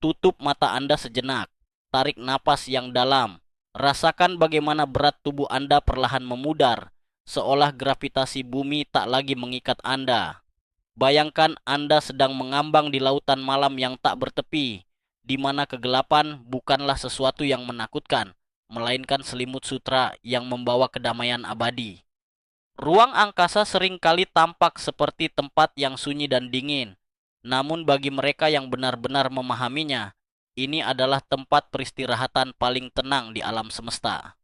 tutup mata Anda sejenak, tarik napas yang dalam, rasakan bagaimana berat tubuh Anda perlahan memudar, seolah gravitasi bumi tak lagi mengikat Anda. Bayangkan Anda sedang mengambang di lautan malam yang tak bertepi, di mana kegelapan bukanlah sesuatu yang menakutkan, melainkan selimut sutra yang membawa kedamaian abadi. Ruang angkasa seringkali tampak seperti tempat yang sunyi dan dingin. Namun bagi mereka yang benar-benar memahaminya, ini adalah tempat peristirahatan paling tenang di alam semesta.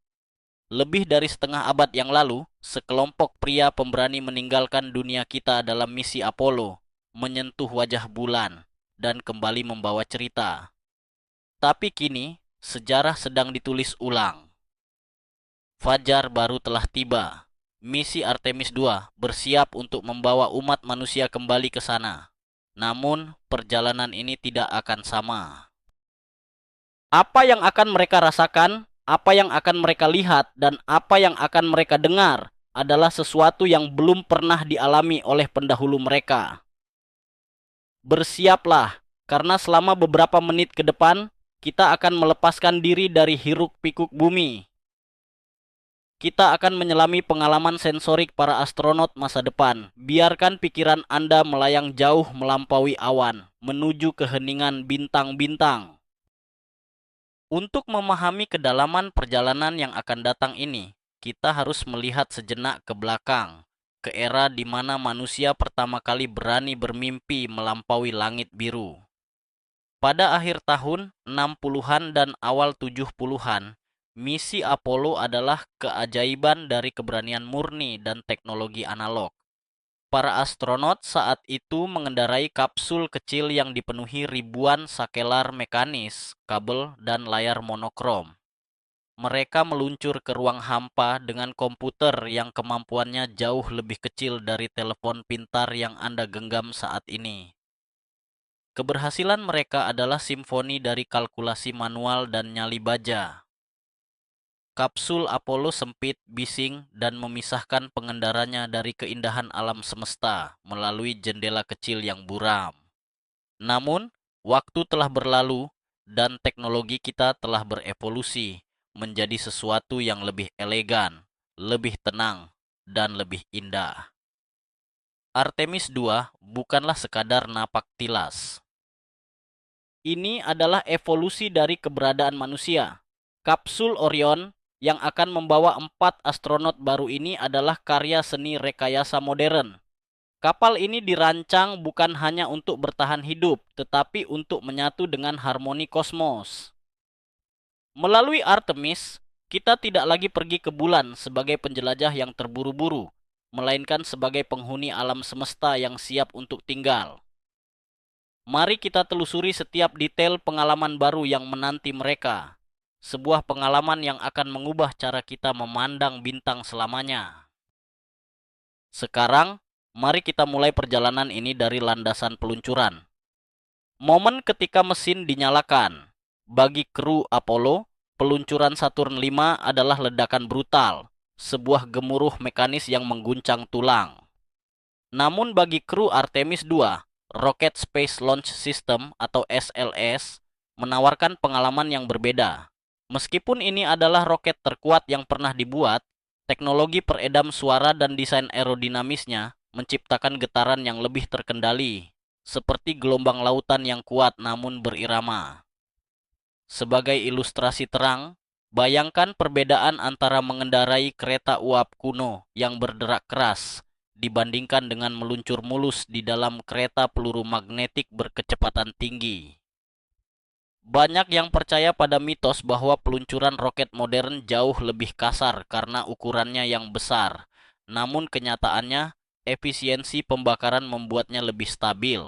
Lebih dari setengah abad yang lalu, sekelompok pria pemberani meninggalkan dunia kita dalam misi Apollo, menyentuh wajah bulan, dan kembali membawa cerita. Tapi kini, sejarah sedang ditulis ulang. Fajar baru telah tiba. Misi Artemis II bersiap untuk membawa umat manusia kembali ke sana. Namun, perjalanan ini tidak akan sama. Apa yang akan mereka rasakan, apa yang akan mereka lihat, dan apa yang akan mereka dengar adalah sesuatu yang belum pernah dialami oleh pendahulu mereka. Bersiaplah, karena selama beberapa menit ke depan, kita akan melepaskan diri dari hiruk-pikuk bumi. Kita akan menyelami pengalaman sensorik para astronot masa depan. Biarkan pikiran Anda melayang jauh melampaui awan, menuju keheningan bintang-bintang. Untuk memahami kedalaman perjalanan yang akan datang ini, kita harus melihat sejenak ke belakang, ke era di mana manusia pertama kali berani bermimpi melampaui langit biru. Pada akhir tahun 60-an dan awal 70-an, misi Apollo adalah keajaiban dari keberanian murni dan teknologi analog. Para astronot saat itu mengendarai kapsul kecil yang dipenuhi ribuan sakelar mekanis, kabel, dan layar monokrom. Mereka meluncur ke ruang hampa dengan komputer yang kemampuannya jauh lebih kecil dari telepon pintar yang Anda genggam saat ini. Keberhasilan mereka adalah simfoni dari kalkulasi manual dan nyali baja. Kapsul Apollo sempit, bising, dan memisahkan pengendaranya dari keindahan alam semesta melalui jendela kecil yang buram. Namun, waktu telah berlalu dan teknologi kita telah berevolusi menjadi sesuatu yang lebih elegan, lebih tenang, dan lebih indah. Artemis II bukanlah sekadar napak tilas. Ini adalah evolusi dari keberadaan manusia. Kapsul Orion yang akan membawa 4 astronot baru ini adalah karya seni rekayasa modern. Kapal ini dirancang bukan hanya untuk bertahan hidup, tetapi untuk menyatu dengan harmoni kosmos. Melalui Artemis, kita tidak lagi pergi ke bulan sebagai penjelajah yang terburu-buru, melainkan sebagai penghuni alam semesta yang siap untuk tinggal. Mari kita telusuri setiap detail pengalaman baru yang menanti mereka. Sebuah pengalaman yang akan mengubah cara kita memandang bintang selamanya. Sekarang, mari kita mulai perjalanan ini dari landasan peluncuran. Momen ketika mesin dinyalakan. Bagi kru Apollo, peluncuran Saturn V adalah ledakan brutal, sebuah gemuruh mekanis yang mengguncang tulang. Namun bagi kru Artemis II, Rocket Space Launch System atau SLS menawarkan pengalaman yang berbeda. Meskipun ini adalah roket terkuat yang pernah dibuat, teknologi peredam suara dan desain aerodinamisnya menciptakan getaran yang lebih terkendali, seperti gelombang lautan yang kuat namun berirama. Sebagai ilustrasi terang, bayangkan perbedaan antara mengendarai kereta uap kuno yang berderak keras dibandingkan dengan meluncur mulus di dalam kereta peluru magnetik berkecepatan tinggi. Banyak yang percaya pada mitos bahwa peluncuran roket modern jauh lebih kasar karena ukurannya yang besar. Namun kenyataannya, efisiensi pembakaran membuatnya lebih stabil.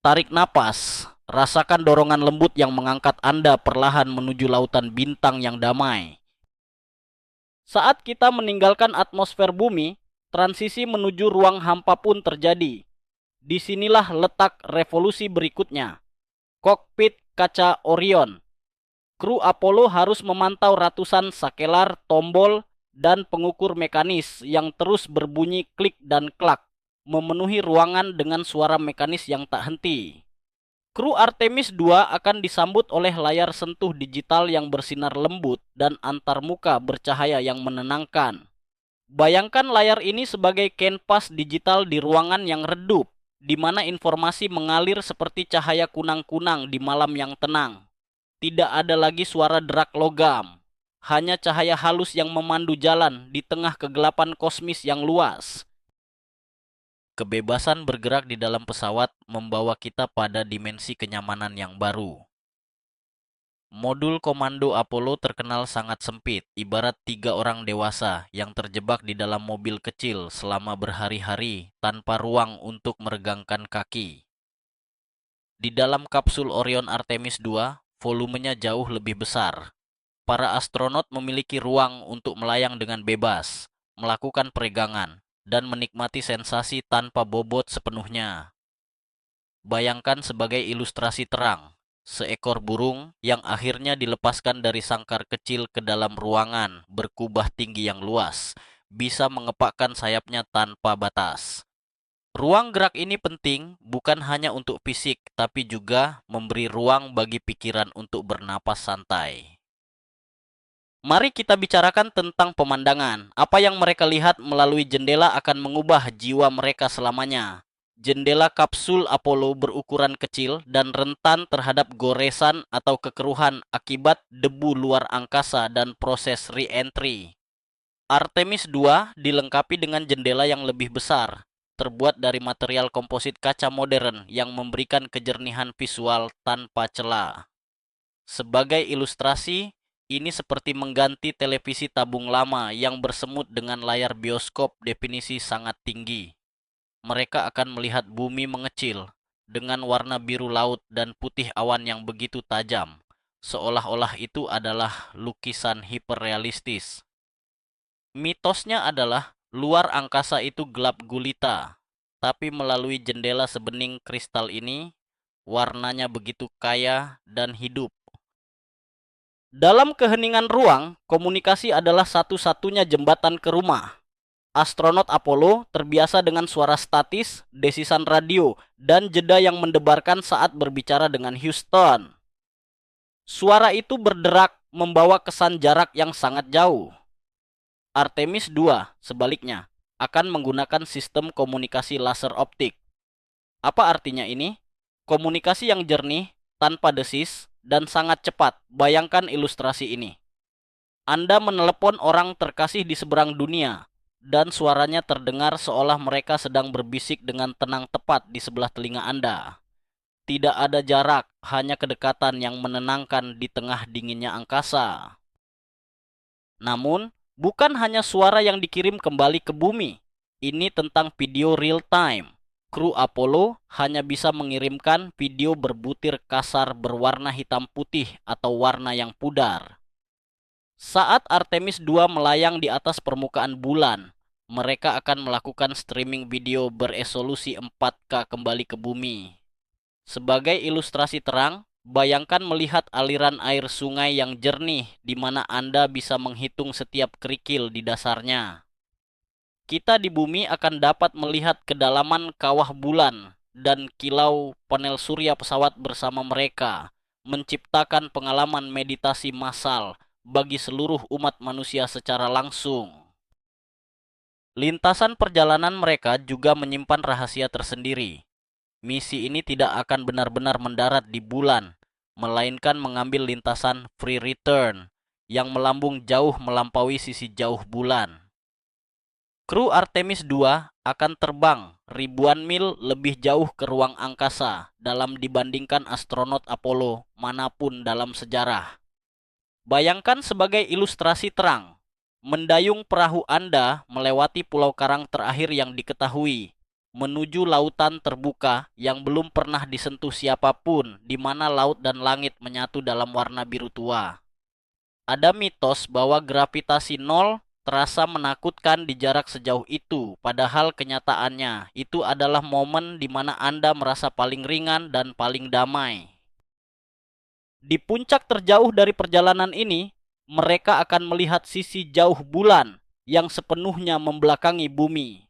Tarik napas, rasakan dorongan lembut yang mengangkat Anda perlahan menuju lautan bintang yang damai. Saat kita meninggalkan atmosfer bumi, transisi menuju ruang hampa pun terjadi. Disinilah letak revolusi berikutnya. Kokpit kaca Orion. Kru Apollo harus memantau ratusan sakelar, tombol, dan pengukur mekanis yang terus berbunyi klik dan klak, memenuhi ruangan dengan suara mekanis yang tak henti. Kru Artemis 2 akan disambut oleh layar sentuh digital yang bersinar lembut dan antarmuka bercahaya yang menenangkan. Bayangkan layar ini sebagai kanvas digital di ruangan yang redup, di mana informasi mengalir seperti cahaya kunang-kunang di malam yang tenang. Tidak ada lagi suara derak logam, hanya cahaya halus yang memandu jalan di tengah kegelapan kosmis yang luas. Kebebasan bergerak di dalam pesawat membawa kita pada dimensi kenyamanan yang baru. Modul komando Apollo terkenal sangat sempit, ibarat 3 orang dewasa yang terjebak di dalam mobil kecil selama berhari-hari tanpa ruang untuk meregangkan kaki. Di dalam kapsul Orion Artemis 2, volumenya jauh lebih besar. Para astronot memiliki ruang untuk melayang dengan bebas, melakukan peregangan, dan menikmati sensasi tanpa bobot sepenuhnya. Bayangkan sebagai ilustrasi terang, seekor burung yang akhirnya dilepaskan dari sangkar kecil ke dalam ruangan berkubah tinggi yang luas, bisa mengepakkan sayapnya tanpa batas. Ruang gerak ini penting bukan hanya untuk fisik, tapi juga memberi ruang bagi pikiran untuk bernapas santai. Mari kita bicarakan tentang pemandangan. Apa yang mereka lihat melalui jendela akan mengubah jiwa mereka selamanya. Jendela kapsul Apollo berukuran kecil dan rentan terhadap goresan atau kekeruhan akibat debu luar angkasa dan proses re-entry. Artemis 2 dilengkapi dengan jendela yang lebih besar, terbuat dari material komposit kaca modern yang memberikan kejernihan visual tanpa celah. Sebagai ilustrasi, ini seperti mengganti televisi tabung lama yang bersemut dengan layar bioskop definisi sangat tinggi. Mereka akan melihat bumi mengecil dengan warna biru laut dan putih awan yang begitu tajam, seolah-olah itu adalah lukisan hiperrealistis. Mitosnya adalah luar angkasa itu gelap gulita, tapi melalui jendela sebening kristal ini, warnanya begitu kaya dan hidup. Dalam keheningan ruang, komunikasi adalah satu-satunya jembatan ke rumah. Astronot Apollo terbiasa dengan suara statis, desisan radio, dan jeda yang mendebarkan saat berbicara dengan Houston. Suara itu berderak membawa kesan jarak yang sangat jauh. Artemis 2, sebaliknya, akan menggunakan sistem komunikasi laser optik. Apa artinya ini? Komunikasi yang jernih, tanpa desis, dan sangat cepat. Bayangkan ilustrasi ini. Anda menelepon orang terkasih di seberang dunia, dan suaranya terdengar seolah mereka sedang berbisik dengan tenang tepat di sebelah telinga Anda. Tidak ada jarak, hanya kedekatan yang menenangkan di tengah dinginnya angkasa. Namun, bukan hanya suara yang dikirim kembali ke bumi. Ini tentang video real time. Kru Apollo hanya bisa mengirimkan video berbutir kasar berwarna hitam putih atau warna yang pudar. Saat Artemis 2 melayang di atas permukaan bulan, mereka akan melakukan streaming video beresolusi 4K kembali ke bumi. Sebagai ilustrasi terang, bayangkan melihat aliran air sungai yang jernih di mana Anda bisa menghitung setiap kerikil di dasarnya. Kita di bumi akan dapat melihat kedalaman kawah bulan dan kilau panel surya pesawat bersama mereka, menciptakan pengalaman meditasi massal bagi seluruh umat manusia secara langsung. Lintasan perjalanan mereka juga menyimpan rahasia tersendiri. Misi ini tidak akan benar-benar mendarat di bulan, melainkan mengambil lintasan free return yang melambung jauh melampaui sisi jauh bulan. Kru Artemis 2 akan terbang ribuan mil lebih jauh ke ruang angkasa dalam dibandingkan astronot Apollo manapun dalam sejarah. Bayangkan sebagai ilustrasi terang, mendayung perahu Anda melewati pulau karang terakhir yang diketahui, menuju lautan terbuka yang belum pernah disentuh siapapun, di mana laut dan langit menyatu dalam warna biru tua. Ada mitos bahwa gravitasi nol terasa menakutkan di jarak sejauh itu, padahal kenyataannya itu adalah momen di mana Anda merasa paling ringan dan paling damai. Di puncak terjauh dari perjalanan ini, mereka akan melihat sisi jauh bulan yang sepenuhnya membelakangi bumi.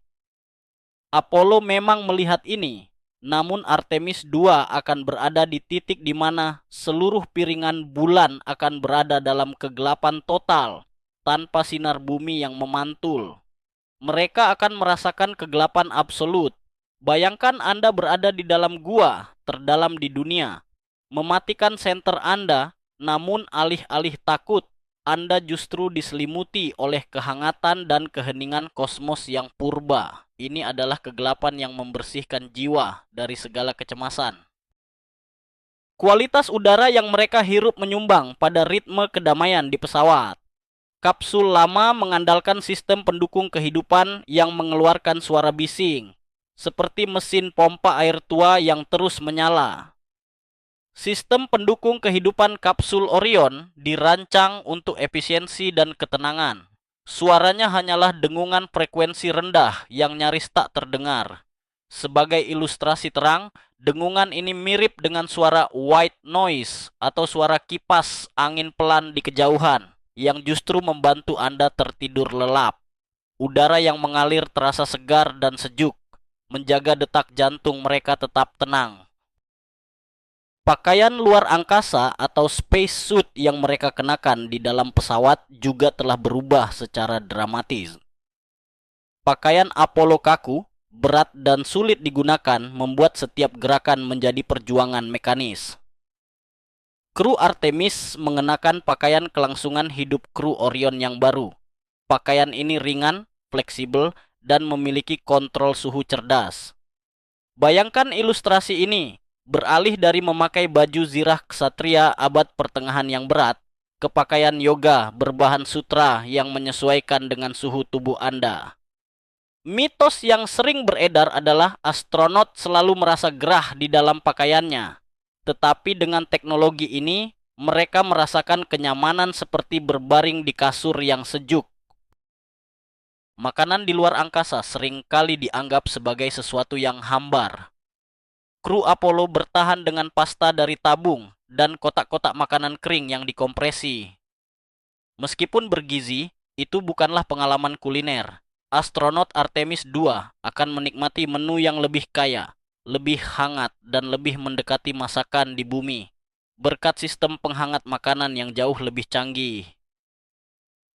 Apollo memang melihat ini, Namun Artemis II akan berada di titik di mana seluruh piringan bulan akan berada dalam kegelapan total, tanpa sinar bumi yang memantul. Mereka akan merasakan kegelapan absolut. Bayangkan Anda berada di dalam gua terdalam di dunia, mematikan senter Anda, namun alih-alih takut, Anda justru diselimuti oleh kehangatan dan keheningan kosmos yang purba. Ini adalah kegelapan yang membersihkan jiwa dari segala kecemasan. Kualitas udara yang mereka hirup menyumbang pada ritme kedamaian di pesawat. Kapsul lama mengandalkan sistem pendukung kehidupan yang mengeluarkan suara bising, seperti mesin pompa air tua yang terus menyala. Sistem pendukung kehidupan kapsul Orion dirancang untuk efisiensi dan ketenangan. Suaranya hanyalah dengungan frekuensi rendah yang nyaris tak terdengar. Sebagai ilustrasi terang, dengungan ini mirip dengan suara white noise atau suara kipas angin pelan di kejauhan yang justru membantu Anda tertidur lelap. Udara yang mengalir terasa segar dan sejuk, menjaga detak jantung mereka tetap tenang. Pakaian luar angkasa atau space suit yang mereka kenakan di dalam pesawat juga telah berubah secara dramatis. Pakaian Apollo kaku, berat dan sulit digunakan membuat setiap gerakan menjadi perjuangan mekanis. Kru Artemis mengenakan pakaian kelangsungan hidup kru Orion yang baru. Pakaian ini ringan, fleksibel, dan memiliki kontrol suhu cerdas. Bayangkan ilustrasi ini. Beralih dari memakai baju zirah ksatria abad pertengahan yang berat, ke pakaian yoga berbahan sutra yang menyesuaikan dengan suhu tubuh Anda. Mitos yang sering beredar adalah astronot selalu merasa gerah di dalam pakaiannya. Tetapi dengan teknologi ini, mereka merasakan kenyamanan seperti berbaring di kasur yang sejuk. Makanan di luar angkasa seringkali dianggap sebagai sesuatu yang hambar. Kru Apollo bertahan dengan pasta dari tabung dan kotak-kotak makanan kering yang dikompresi. Meskipun bergizi, itu bukanlah pengalaman kuliner. Astronot Artemis II akan menikmati menu yang lebih kaya, lebih hangat, dan lebih mendekati masakan di bumi, berkat sistem penghangat makanan yang jauh lebih canggih.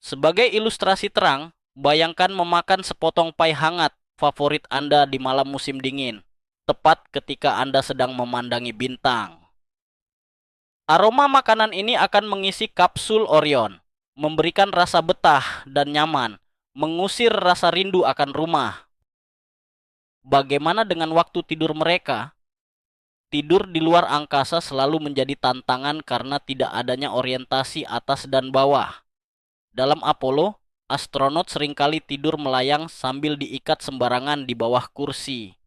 Sebagai ilustrasi terang, bayangkan memakan sepotong pai hangat favorit Anda di malam musim dingin, tepat ketika Anda sedang memandangi bintang. Aroma makanan ini akan mengisi kapsul Orion, memberikan rasa betah dan nyaman, mengusir rasa rindu akan rumah. Bagaimana dengan waktu tidur mereka? Tidur di luar angkasa selalu menjadi tantangan karena tidak adanya orientasi atas dan bawah. Dalam Apollo, astronot seringkali tidur melayang sambil diikat sembarangan di bawah kursi.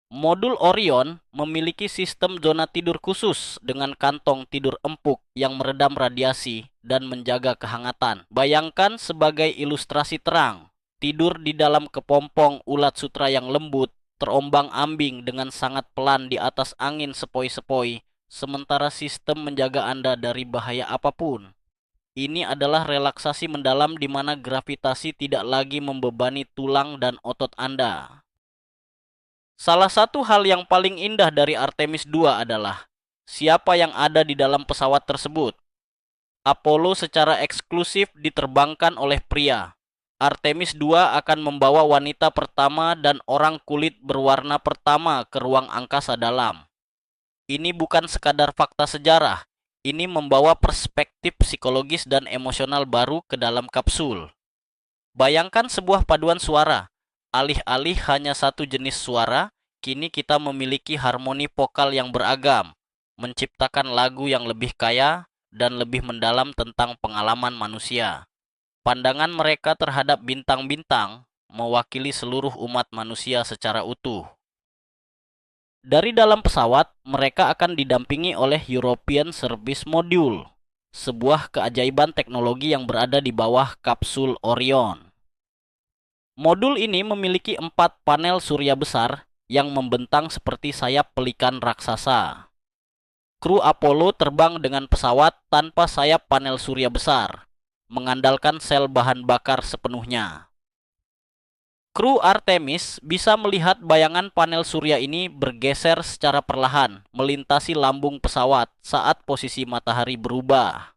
Modul Orion memiliki sistem zona tidur khusus dengan kantong tidur empuk yang meredam radiasi dan menjaga kehangatan. Bayangkan sebagai ilustrasi terang, tidur di dalam kepompong ulat sutra yang lembut, terombang-ambing dengan sangat pelan di atas angin sepoi-sepoi, sementara sistem menjaga Anda dari bahaya apapun. Ini adalah relaksasi mendalam di mana gravitasi tidak lagi membebani tulang dan otot Anda. Salah satu hal yang paling indah dari Artemis II adalah siapa yang ada di dalam pesawat tersebut. Apollo secara eksklusif diterbangkan oleh pria. Artemis II akan membawa wanita pertama dan orang kulit berwarna pertama ke ruang angkasa dalam. Ini bukan sekadar fakta sejarah, ini membawa perspektif psikologis dan emosional baru ke dalam kapsul. Bayangkan sebuah paduan suara. Alih-alih hanya satu jenis suara, kini kita memiliki harmoni vokal yang beragam, menciptakan lagu yang lebih kaya dan lebih mendalam tentang pengalaman manusia. Pandangan mereka terhadap bintang-bintang mewakili seluruh umat manusia secara utuh. Dari dalam pesawat, mereka akan didampingi oleh European Service Module, sebuah keajaiban teknologi yang berada di bawah kapsul Orion. Modul ini memiliki 4 panel surya besar yang membentang seperti sayap pelikan raksasa. Kru Apollo terbang dengan pesawat tanpa sayap panel surya besar, mengandalkan sel bahan bakar sepenuhnya. Kru Artemis bisa melihat bayangan panel surya ini bergeser secara perlahan melintasi lambung pesawat saat posisi matahari berubah.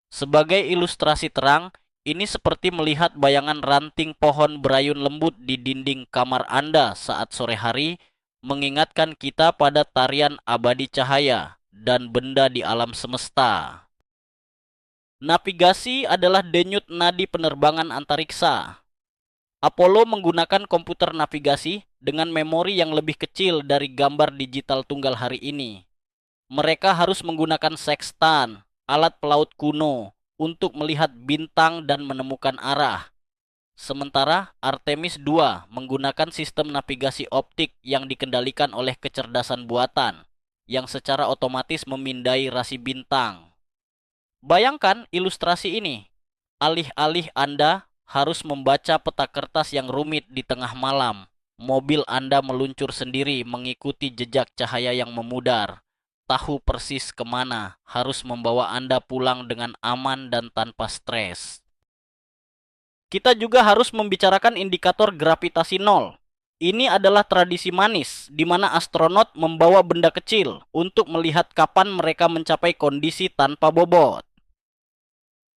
Sebagai ilustrasi terang, ini seperti melihat bayangan ranting pohon berayun lembut di dinding kamar Anda saat sore hari, mengingatkan kita pada tarian abadi cahaya dan benda di alam semesta. Navigasi adalah denyut nadi penerbangan antariksa. Apollo menggunakan komputer navigasi dengan memori yang lebih kecil dari gambar digital tunggal hari ini. Mereka harus menggunakan sextan, alat pelaut kuno, untuk melihat bintang dan menemukan arah. Sementara Artemis II menggunakan sistem navigasi optik yang dikendalikan oleh kecerdasan buatan, yang secara otomatis memindai rasi bintang. Bayangkan ilustrasi ini. Alih-alih Anda harus membaca peta kertas yang rumit di tengah malam, mobil Anda meluncur sendiri mengikuti jejak cahaya yang memudar. Tahu persis kemana, harus membawa Anda pulang dengan aman dan tanpa stres. Kita juga harus membicarakan indikator gravitasi nol. Ini adalah tradisi manis, di mana astronot membawa benda kecil untuk melihat kapan mereka mencapai kondisi tanpa bobot.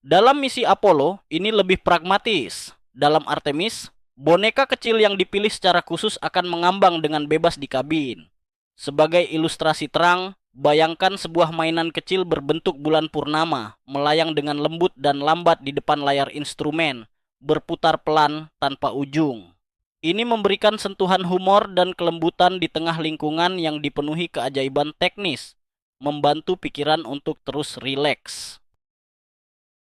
Dalam misi Apollo, ini lebih pragmatis. Dalam Artemis, boneka kecil yang dipilih secara khusus akan mengambang dengan bebas di kabin. Sebagai ilustrasi terang, bayangkan sebuah mainan kecil berbentuk bulan purnama, melayang dengan lembut dan lambat di depan layar instrumen, berputar pelan tanpa ujung. Ini memberikan sentuhan humor dan kelembutan di tengah lingkungan yang dipenuhi keajaiban teknis, membantu pikiran untuk terus rileks.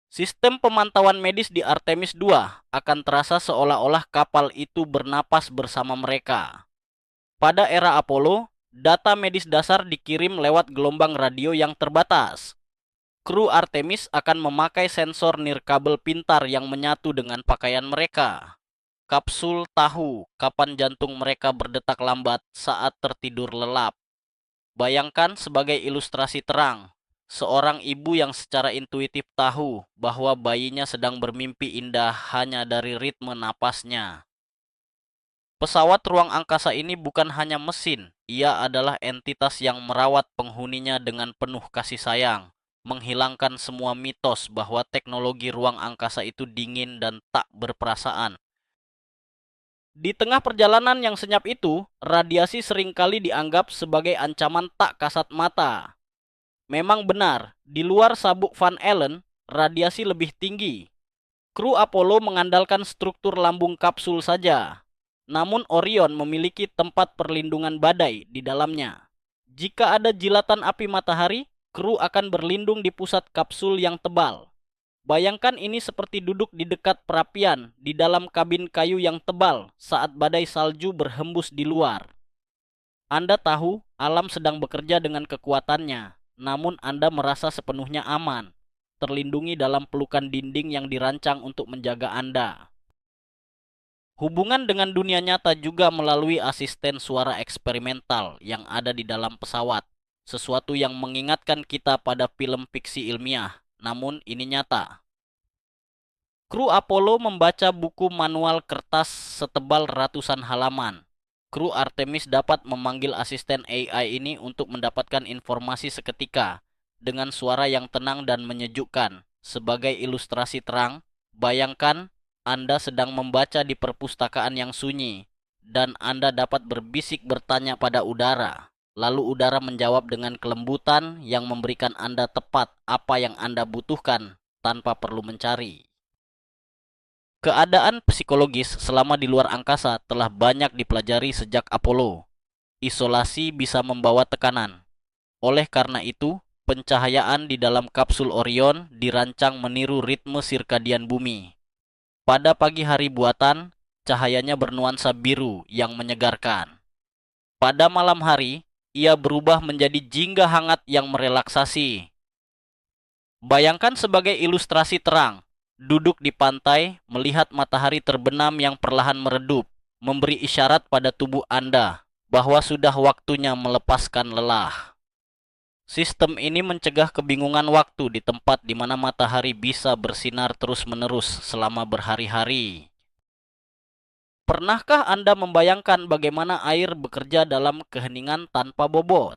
Sistem pemantauan medis di Artemis II akan terasa seolah-olah kapal itu bernapas bersama mereka. Pada era Apollo, data medis dasar dikirim lewat gelombang radio yang terbatas. Kru Artemis akan memakai sensor nirkabel pintar yang menyatu dengan pakaian mereka. Kapsul tahu kapan jantung mereka berdetak lambat saat tertidur lelap. Bayangkan sebagai ilustrasi terang, seorang ibu yang secara intuitif tahu bahwa bayinya sedang bermimpi indah hanya dari ritme napasnya. Pesawat ruang angkasa ini bukan hanya mesin, ia adalah entitas yang merawat penghuninya dengan penuh kasih sayang, menghilangkan semua mitos bahwa teknologi ruang angkasa itu dingin dan tak berperasaan. Di tengah perjalanan yang senyap itu, radiasi seringkali dianggap sebagai ancaman tak kasat mata. Memang benar, di luar sabuk Van Allen, radiasi lebih tinggi. Kru Apollo mengandalkan struktur lambung kapsul saja. Namun Orion memiliki tempat perlindungan badai di dalamnya. Jika ada jilatan api matahari, kru akan berlindung di pusat kapsul yang tebal. Bayangkan ini seperti duduk di dekat perapian di dalam kabin kayu yang tebal saat badai salju berhembus di luar. Anda tahu alam sedang bekerja dengan kekuatannya, namun Anda merasa sepenuhnya aman, terlindungi dalam pelukan dinding yang dirancang untuk menjaga Anda. Hubungan dengan dunia nyata juga melalui asisten suara eksperimental yang ada di dalam pesawat, sesuatu yang mengingatkan kita pada film fiksi ilmiah, namun ini nyata. Kru Apollo membaca buku manual kertas setebal ratusan halaman. Kru Artemis dapat memanggil asisten AI ini untuk mendapatkan informasi seketika dengan suara yang tenang dan menyejukkan. Sebagai ilustrasi terang, bayangkan Anda sedang membaca di perpustakaan yang sunyi dan Anda dapat berbisik bertanya pada udara. Lalu udara menjawab dengan kelembutan yang memberikan Anda tepat apa yang Anda butuhkan tanpa perlu mencari. Keadaan psikologis selama di luar angkasa telah banyak dipelajari sejak Apollo. Isolasi bisa membawa tekanan. Oleh karena itu, pencahayaan di dalam kapsul Orion dirancang meniru ritme sirkadian bumi. Pada pagi hari buatan, cahayanya bernuansa biru yang menyegarkan. Pada malam hari, ia berubah menjadi jingga hangat yang merelaksasi. Bayangkan sebagai ilustrasi terang, duduk di pantai, melihat matahari terbenam yang perlahan meredup, memberi isyarat pada tubuh Anda bahwa sudah waktunya melepaskan lelah. Sistem ini mencegah kebingungan waktu di tempat di mana matahari bisa bersinar terus-menerus selama berhari-hari. Pernahkah Anda membayangkan bagaimana air bekerja dalam keheningan tanpa bobot?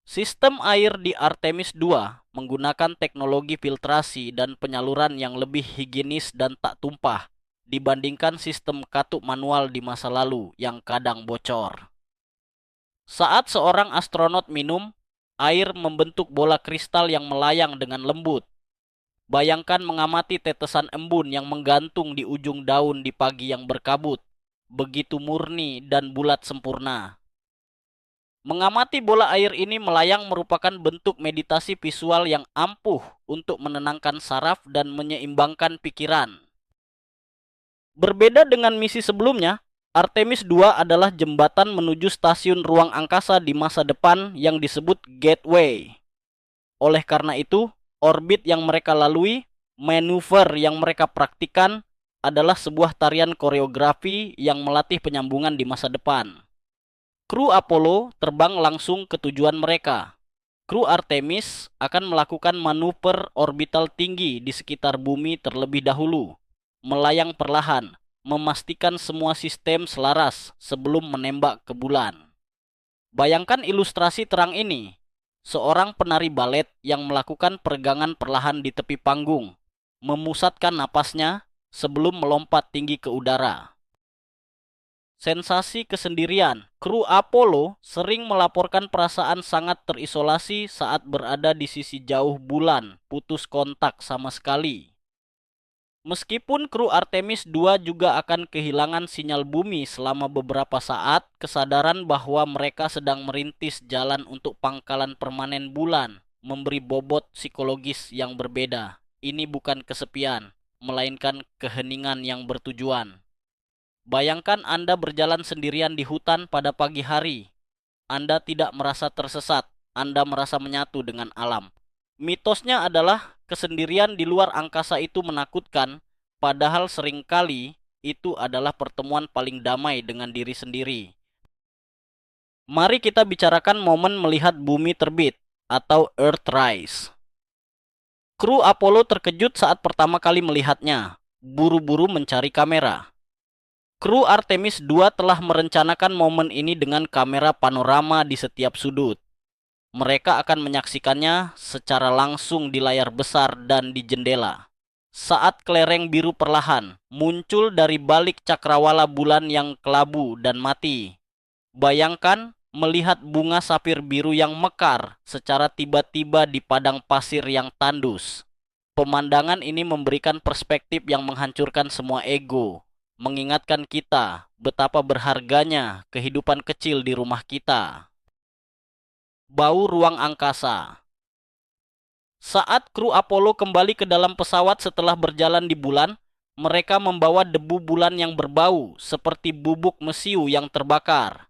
Sistem air di Artemis II menggunakan teknologi filtrasi dan penyaluran yang lebih higienis dan tak tumpah dibandingkan sistem katup manual di masa lalu yang kadang bocor. Saat seorang astronot minum, air membentuk bola kristal yang melayang dengan lembut. Bayangkan mengamati tetesan embun yang menggantung di ujung daun di pagi yang berkabut, begitu murni dan bulat sempurna. Mengamati bola air ini melayang merupakan bentuk meditasi visual yang ampuh untuk menenangkan saraf dan menyeimbangkan pikiran. Berbeda dengan misi sebelumnya, Artemis II adalah jembatan menuju stasiun ruang angkasa di masa depan yang disebut Gateway. Oleh karena itu, orbit yang mereka lalui, manuver yang mereka praktikkan, adalah sebuah tarian koreografi yang melatih penyambungan di masa depan. Kru Apollo terbang langsung ke tujuan mereka. Kru Artemis akan melakukan manuver orbital tinggi di sekitar bumi terlebih dahulu, melayang perlahan, memastikan semua sistem selaras sebelum menembak ke bulan. Bayangkan ilustrasi terang ini. Seorang penari balet yang melakukan peregangan perlahan di tepi panggung, memusatkan napasnya sebelum melompat tinggi ke udara. Sensasi kesendirian. Kru Apollo sering melaporkan perasaan sangat terisolasi saat berada di sisi jauh bulan, putus kontak sama sekali. Meskipun kru Artemis II juga akan kehilangan sinyal bumi selama beberapa saat, kesadaran bahwa mereka sedang merintis jalan untuk pangkalan permanen bulan memberi bobot psikologis yang berbeda. Ini bukan kesepian, melainkan keheningan yang bertujuan. Bayangkan Anda berjalan sendirian di hutan pada pagi hari. Anda tidak merasa tersesat, Anda merasa menyatu dengan alam. Mitosnya adalah kesendirian di luar angkasa itu menakutkan, padahal seringkali itu adalah pertemuan paling damai dengan diri sendiri. Mari kita bicarakan momen melihat bumi terbit atau Earthrise. Kru Apollo terkejut saat pertama kali melihatnya, buru-buru mencari kamera. Kru Artemis II telah merencanakan momen ini dengan kamera panorama di setiap sudut. Mereka akan menyaksikannya secara langsung di layar besar dan di jendela. Saat kelereng biru perlahan muncul dari balik cakrawala bulan yang kelabu dan mati. Bayangkan melihat bunga sapir biru yang mekar secara tiba-tiba di padang pasir yang tandus. Pemandangan ini memberikan perspektif yang menghancurkan semua ego, mengingatkan kita betapa berharganya kehidupan kecil di rumah kita. Bau ruang angkasa. Saat kru Apollo kembali ke dalam pesawat setelah berjalan di bulan, mereka membawa debu bulan yang berbau seperti bubuk mesiu yang terbakar.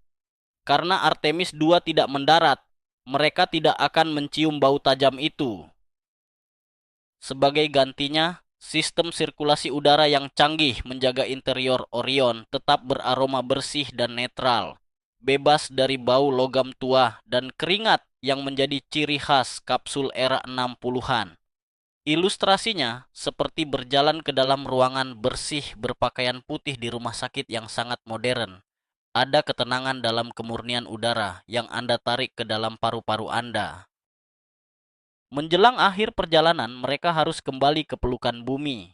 Karena Artemis II tidak mendarat, mereka tidak akan mencium bau tajam itu. Sebagai gantinya, sistem sirkulasi udara yang canggih menjaga interior Orion tetap beraroma bersih dan netral, bebas dari bau logam tua dan keringat yang menjadi ciri khas kapsul era 60-an. Ilustrasinya seperti berjalan ke dalam ruangan bersih berpakaian putih di rumah sakit yang sangat modern. Ada ketenangan dalam kemurnian udara yang Anda tarik ke dalam paru-paru Anda. Menjelang akhir perjalanan, mereka harus kembali ke pelukan bumi.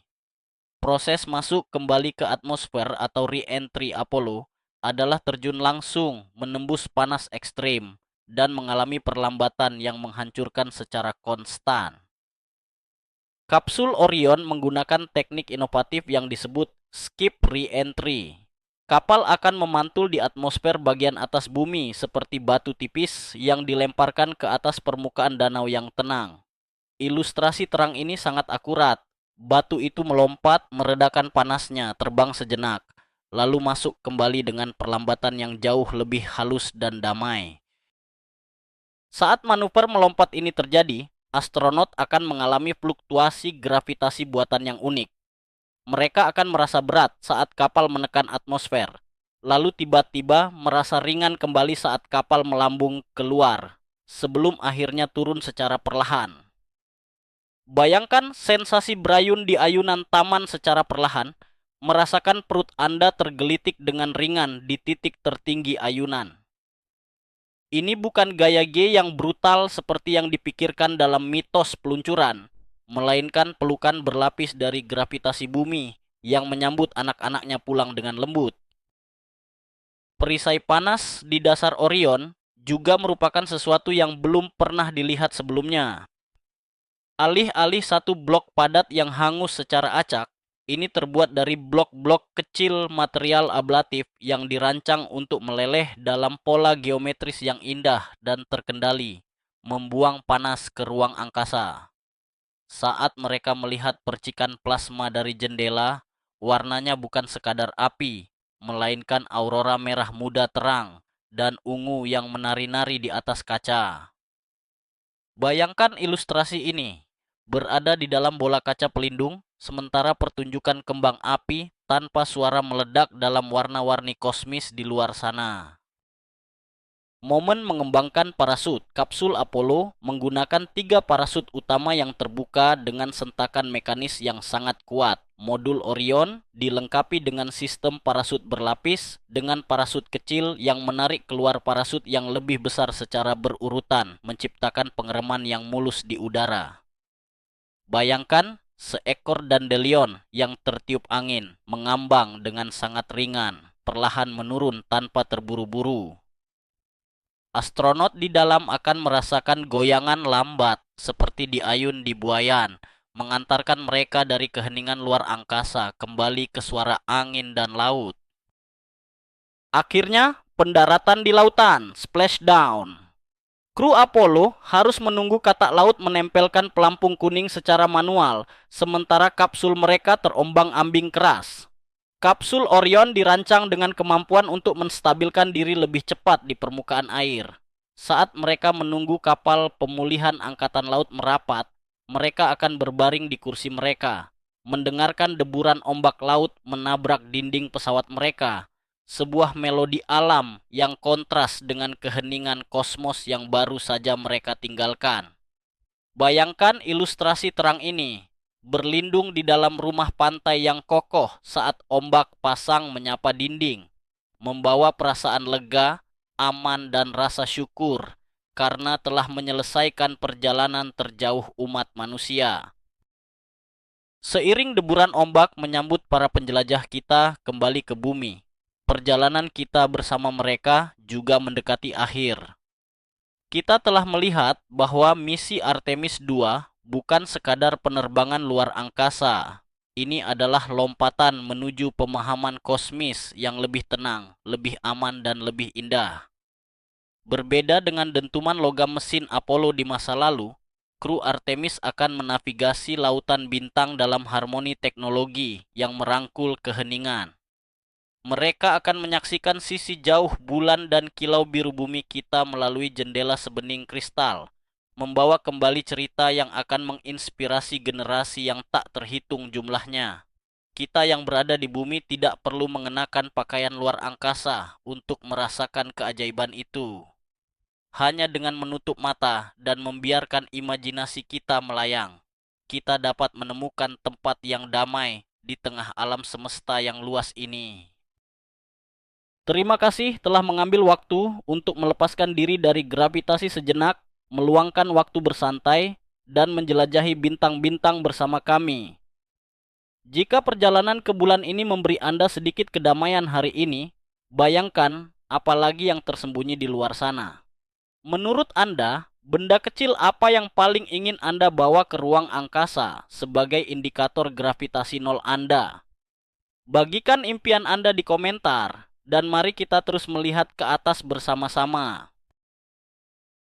Proses masuk kembali ke atmosfer atau re-entry Apollo adalah terjun langsung menembus panas ekstrim dan mengalami perlambatan yang menghancurkan secara konstan. Kapsul Orion menggunakan teknik inovatif yang disebut skip re-entry. Kapal akan memantul di atmosfer bagian atas bumi seperti batu tipis yang dilemparkan ke atas permukaan danau yang tenang. Ilustrasi terang ini sangat akurat. Batu itu melompat, meredakan panasnya, terbang sejenak, lalu masuk kembali dengan perlambatan yang jauh lebih halus dan damai. Saat manuver melompat ini terjadi, astronot akan mengalami fluktuasi gravitasi buatan yang unik. Mereka akan merasa berat saat kapal menekan atmosfer, lalu tiba-tiba merasa ringan kembali saat kapal melambung keluar, sebelum akhirnya turun secara perlahan. Bayangkan sensasi berayun di ayunan taman secara perlahan, Merasakan perut Anda tergelitik dengan ringan di titik tertinggi ayunan. Ini bukan gaya G yang brutal seperti yang dipikirkan dalam mitos peluncuran, melainkan pelukan berlapis dari gravitasi bumi yang menyambut anak-anaknya pulang dengan lembut. Perisai panas di dasar Orion juga merupakan sesuatu yang belum pernah dilihat sebelumnya. Alih-alih satu blok padat yang hangus secara acak, ini terbuat dari blok-blok kecil material ablatif yang dirancang untuk meleleh dalam pola geometris yang indah dan terkendali, membuang panas ke ruang angkasa. Saat mereka melihat percikan plasma dari jendela, warnanya bukan sekadar api, melainkan aurora merah muda terang dan ungu yang menari-nari di atas kaca. Bayangkan ilustrasi ini, berada di dalam bola kaca pelindung, sementara pertunjukan kembang api tanpa suara meledak dalam warna-warni kosmis di luar sana. Momen mengembangkan parasut. Kapsul Apollo menggunakan 3 parasut utama yang terbuka dengan sentakan mekanis yang sangat kuat. Modul Orion dilengkapi dengan sistem parasut berlapis dengan parasut kecil yang menarik keluar parasut yang lebih besar secara berurutan, menciptakan pengereman yang mulus di udara. Bayangkan seekor dandelion yang tertiup angin, mengambang dengan sangat ringan, perlahan menurun tanpa terburu-buru. Astronot di dalam akan merasakan goyangan lambat seperti diayun di buayan, mengantarkan mereka dari keheningan luar angkasa kembali ke suara angin dan laut. Akhirnya, pendaratan di lautan, splashdown. Kru Apollo harus menunggu katak laut menempelkan pelampung kuning secara manual, sementara kapsul mereka terombang-ambing keras. Kapsul Orion dirancang dengan kemampuan untuk menstabilkan diri lebih cepat di permukaan air. Saat mereka menunggu kapal pemulihan angkatan laut merapat, mereka akan berbaring di kursi mereka, mendengarkan deburan ombak laut menabrak dinding pesawat mereka, sebuah melodi alam yang kontras dengan keheningan kosmos yang baru saja mereka tinggalkan. Bayangkan ilustrasi terang ini, berlindung di dalam rumah pantai yang kokoh saat ombak pasang menyapa dinding, membawa perasaan lega, aman dan rasa syukur karena telah menyelesaikan perjalanan terjauh umat manusia. Seiring deburan ombak menyambut para penjelajah kita kembali ke bumi, perjalanan kita bersama mereka juga mendekati akhir. Kita telah melihat bahwa misi Artemis II bukan sekadar penerbangan luar angkasa. Ini adalah lompatan menuju pemahaman kosmis yang lebih tenang, lebih aman, dan lebih indah. Berbeda dengan dentuman logam mesin Apollo di masa lalu, kru Artemis akan menavigasi lautan bintang dalam harmoni teknologi yang merangkul keheningan. Mereka akan menyaksikan sisi jauh bulan dan kilau biru bumi kita melalui jendela sebening kristal, membawa kembali cerita yang akan menginspirasi generasi yang tak terhitung jumlahnya. Kita yang berada di bumi tidak perlu mengenakan pakaian luar angkasa untuk merasakan keajaiban itu. Hanya dengan menutup mata dan membiarkan imajinasi kita melayang, kita dapat menemukan tempat yang damai di tengah alam semesta yang luas ini. Terima kasih telah mengambil waktu untuk melepaskan diri dari gravitasi sejenak, meluangkan waktu bersantai, dan menjelajahi bintang-bintang bersama kami. Jika perjalanan ke bulan ini memberi Anda sedikit kedamaian hari ini, bayangkan apalagi yang tersembunyi di luar sana. Menurut Anda, benda kecil apa yang paling ingin Anda bawa ke ruang angkasa sebagai indikator gravitasi nol Anda? Bagikan impian Anda di komentar. Dan mari kita terus melihat ke atas bersama-sama.